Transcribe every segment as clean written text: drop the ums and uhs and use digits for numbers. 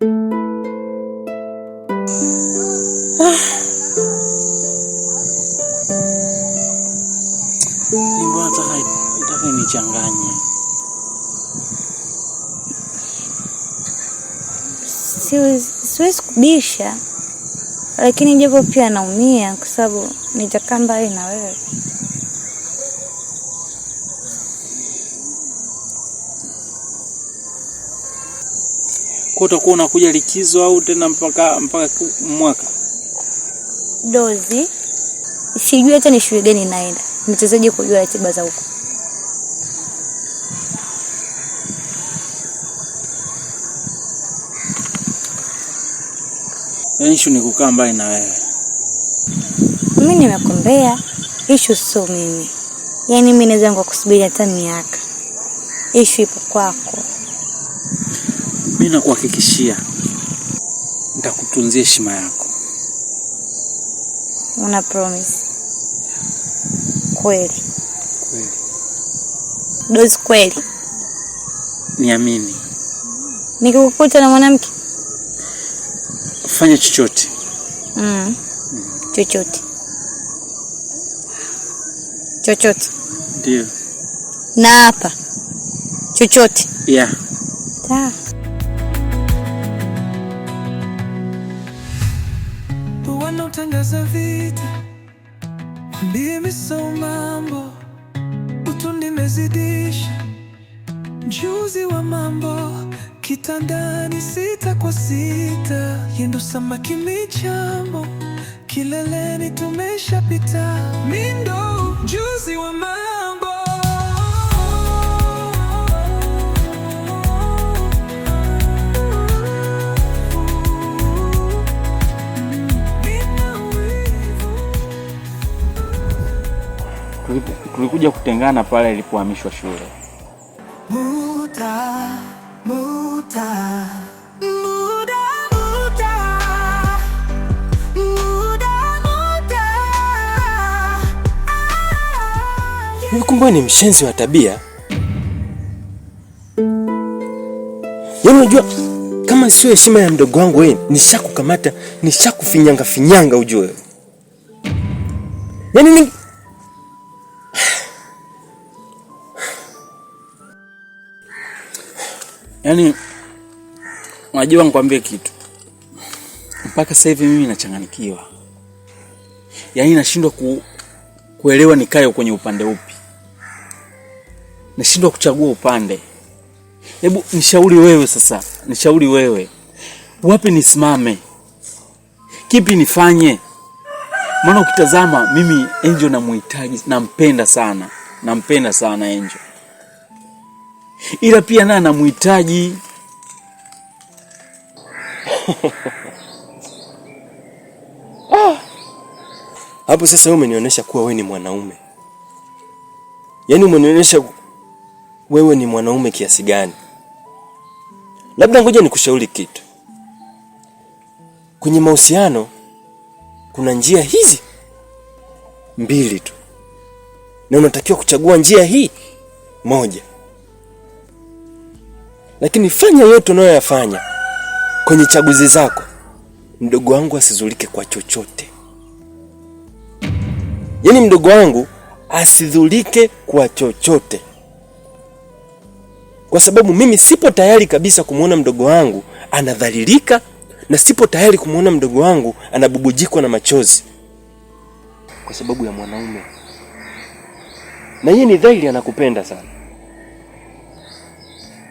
Nimbo nataka nichanganye. Siwezi kubisha, lakini japo pia naumia kwa sababu nitakaa mbali na wewe. Kwa utakuwa unakuja likizo au tena mpaka mwaka? Dozi. Sijui hata ni shule gani naenda. Mchezaji kujua ratiba za huko. Issue ni kukaa mbali na wewe. Mimi nimekwambia issue sio mimi. Yaani mimi naweza kukusubiri hata miaka. Issue ipo kwako. Mimi nakuhakikishia nitakutunzia heshima yako. Una promise? Kweli. Kweli. Dozi kweli. Niamini. Nikikukuta na mwanamke fanya chochote. Chochote. Chochote. Ndio. Na hapa. Chochote. Yeah. Sawa. Wanaotangaza vita mimi so mambo utu nimezidisha juzi wa mambo kitandani 6 kwa 6 yendo samaki michambo kileleni tumeshapita mindo juzi wa mambo. Tulikuja kutengana pale ilipohamishwa shule. Muda. Kumbe ni mshenzi wa tabia. Yaani unajua kama sio heshima ya mdogo wangu wewe nishakukamata, nishakufinyanga ujue. Yaani unajua nikwambie kitu. Mpaka sasa hivi mimi nachanganikiwa. Yaani nashindwa kuelewa nikae kwenye upande upi. Nashindwa kuchagua upande. Hebu nishauri wewe sasa, nishauri wewe. Wapi nisimame? Kipi nifanye? Maana ukitazama mimi Angel namuhitaji, nampenda sana Angel. Ila pia naye namuhitaji. Hapo sasa wewe umenionyesha kuwa wewe ni mwanaume. Yaani umenionyesha wewe ni mwanaume kiasi gani. Labda ngoja nikushauri kitu. Kwenye mahusiano kuna njia hizi 2 tu. Na unatakiwa kuchagua njia hii moja. Lakini fanya yote unayoyafanya kwenye chaguzi zako. Mdogo wangu asizulike kwa chochote. Yaani mdogo wangu asidhulike kwa chochote. Kwa sababu mimi sipo tayari kabisa kumuona mdogo wangu anadhalilika na sipo tayari kumuona mdogo wangu anabubujikwa na machozi. Kwa sababu ya mwanaume. Na yeye ni dhahiri anakupenda sana.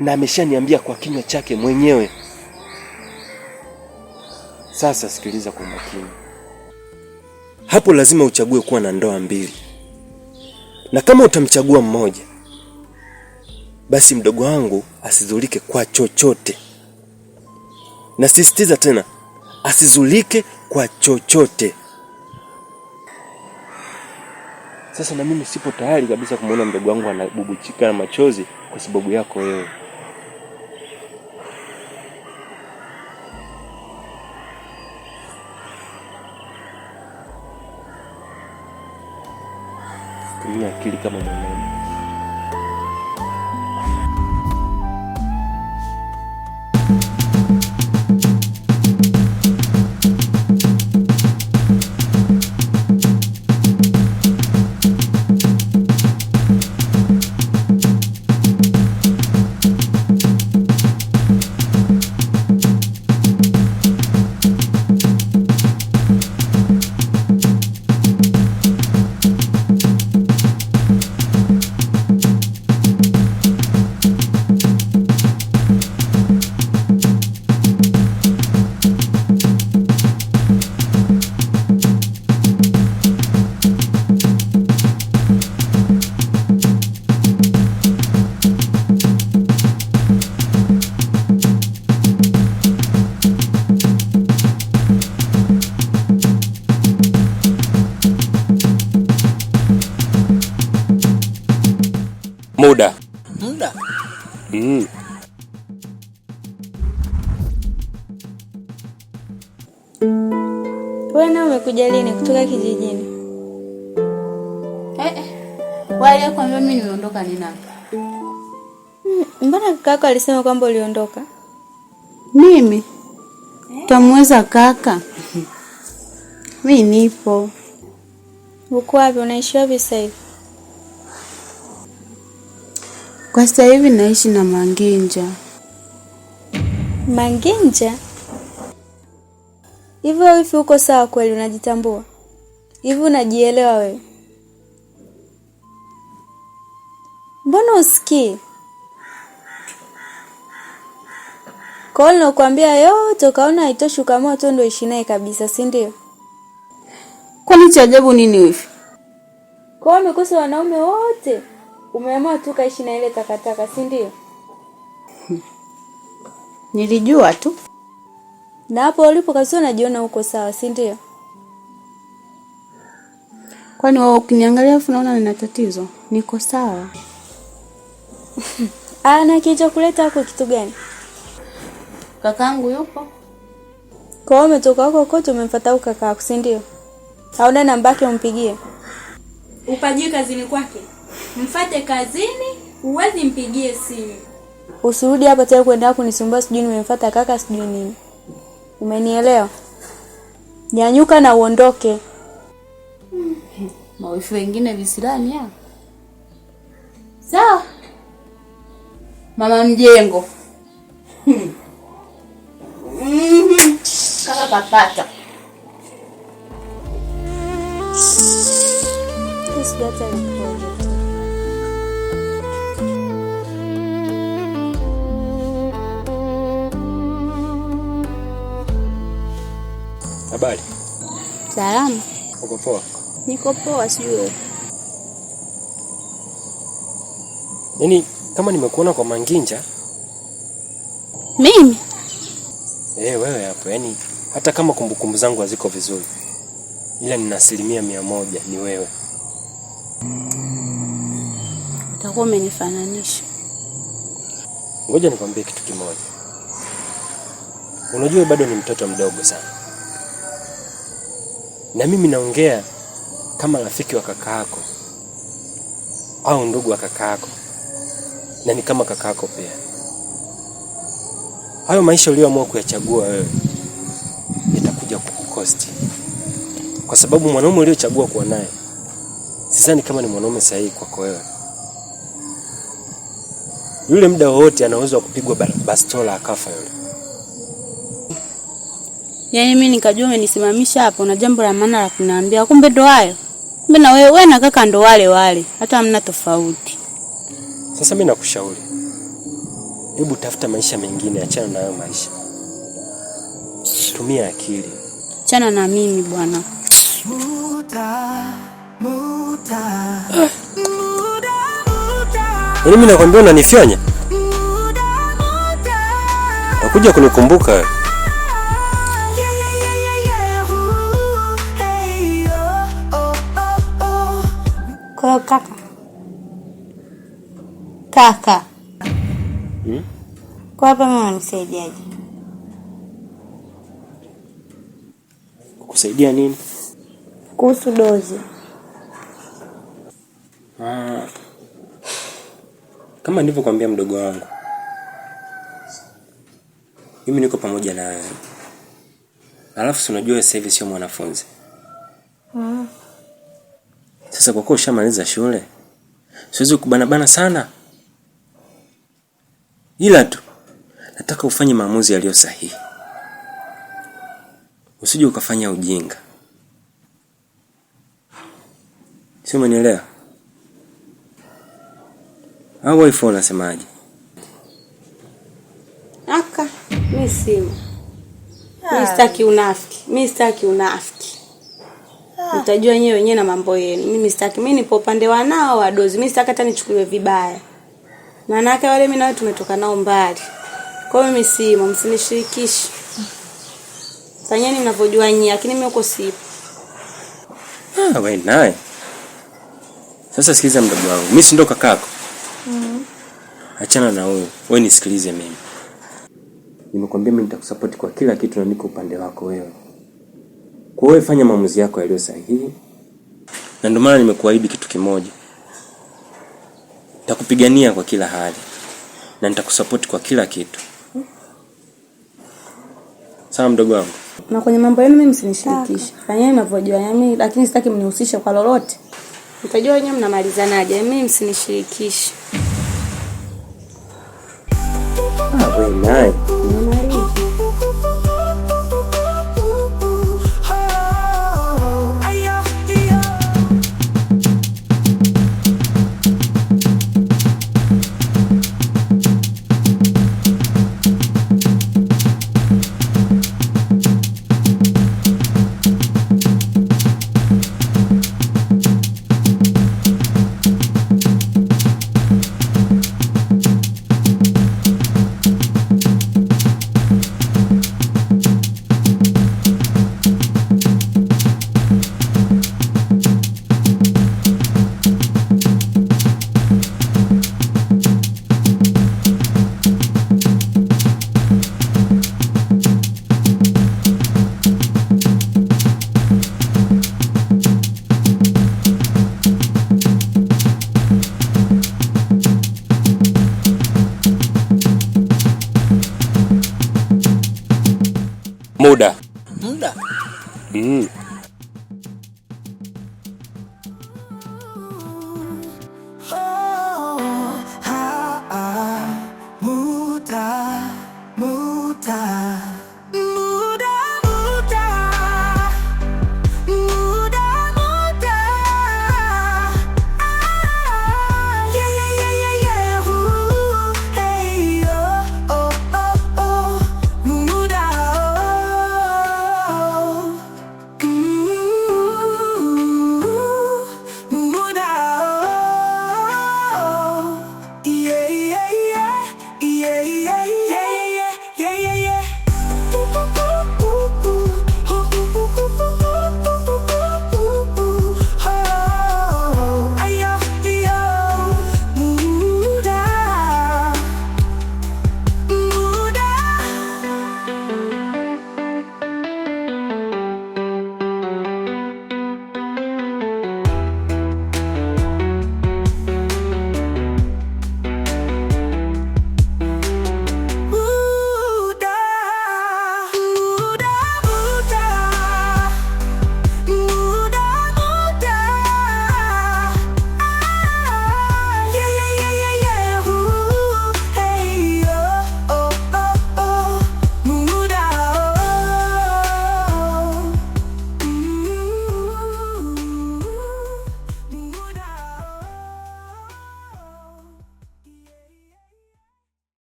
Na ameshaniambia kwa kinywa chake mwenyewe. Sasa sikiliza kwa makini. Hapo lazima uchague kuwa na ndoa 2. Na kama utamchagua mmoja, basi mdogo wangu asidhulike kwa chochote. Na sisitiza tena, asizulike kwa chochote. Sasa na mimi sipo tayari kabisa kumuona mdogo wangu anabubujika na machozi kwa sababu yako wewe. Tumia akili kama mwanaume. Muda. Muda? Wewe na umekuja lini kutoka kijijini? Wale kwamba mimi nimeondoka ni nani? Mbona kaka yako alisema kwamba uliondoka? Mimi? Utamweza kaka? Mimi nipo. Uko wapi? Unaishi wapi sasa hivi? Kwa sasa hivi naishi na Manginja. Manginja? Hivyo uko sawa kweli, unajitambua? Hivi unajielewa wewe? Mbona usikii? Kwa nini nakwambia yote ukaona haitoshi ukaamua tu ndio ishi naye kabisa, si ndio? Kwani cha ajabu nini hivi? Kwa hiyo umekosa wanaume wote, umeamua tu kaishi na ile takataka, si ndio? Nilijua tu. Na hapo ulipo kabisa unajiona uko sawa, si ndio? Kwani wewe ukiniangalia afu unaona nina tatizo? Niko sawa. Na kilichokuleta hapo kitu gani? Kakangu yupo. Kwa hiyo umetoka huko kote umemfuata huko kaka, si ndio? Hauna namba yake umpigie. Upajie kazini kwake. Mfuate kazini, uwezi mpigie simu. Usirudi hapa tena kwenda hapo nisumbua sijui nimemfuata kaka sijui nini. Umenielewa? Nyanyuka na uondoke. Mawifi wengine visilani ya. Sawa. Mama mjengo. Kaka kapata. Usigata nikuoje. Habari. Salama. Uko poa? Niko poa sijui. Yaani kama nimekuona kwa Manginja? Mimi? Wewe hapo. Yaani hata kama kumbukumbu zangu haziko vizuri, ila nina 100% ni wewe. Utakuwa umenifananisha. Ngoja nikwambie kitu kimoja. Unajua bado ni mtoto mdogo sana. Na mimi naongea kama rafiki wa kakaako au ndugu wa kakaako. Na ni kama kakaako pia. Hayo maisha uliyoamua kuyachagua wewe yatakuja kukukosti. Kwa sababu mwanaume uliochagua kuwa naye sidhani kama ni mwanaume sahihi kwako wewe. Yule muda wote anaweza kupigwa bastola akafa yule. Yaani mimi nikajua umenisimamisha hapo na jambo la maana la kuniambia. Kumbe ndo hayo. Kumbe na wewe na kaka ndo wale. Hata hamna tofauti. Sasa mimi nakushauri. Hebu tafuta maisha mengine, achana na hayo maisha. Tumia akili. Achana na mimi bwana. Yaani mimi nakwambia unanifyonya? Nakuja kunikumbuka. Kwa kaka. Kwa hapa mama nisaidiaje? Kusaidia nini? Kuhusu dozi. Kama nilivyokuambia mdogo wangu, mimi niko pamoja na wewe. Alafu unajua sasa hivi sio mwanafunzi. Sasa kwa kuwa ushamaliza shule, siwezi kubanabana sana. Ila tu nataka ufanye maamuzi yaliyo sahihi. Usije ukafanya ujinga. Sio, umenielewa? Au wife unasemaje? Aka, mimi sima. Mimi sitaki unafiki. Mtajua nyewe wenyewe na mambo yenu. Mimi sitaki. Mimi nipo upande wa nao wa dozi. Mimi sitaki hata nichukuliwe vibaya. Maana yake wale mimi na wewe tumetoka nao mbali. Kwa hiyo mimi sima, msinishirikishe. Fanyeni mnavyojua nyinyi, lakini mimi uko sipo. Wewe naye. Sasa sikiliza mdogo wangu. Mimi si ndo kakako. Achana na huyo. Wewe nisikilize mimi. Nimekwambia mimi nitakusupport kwa kila kitu na niko upande wako wewe. Kwa wewe fanya maamuzi yako yaliyo sahihi. Na ndio maana nimekuahidi kitu kimoja. Nitakupigania kwa kila hali na nitakusupport kwa kila kitu. Sawa mdogo wangu? Na kwenye mambo yenu mimi msinishirikishe. Fanyeni mnavyojua mimi, lakini sitaki mnihusishe kwa lolote. Mtajua wenyewe mnamalizanaje, mimi msinishirikishe. Wewe naye. Muda. Muda.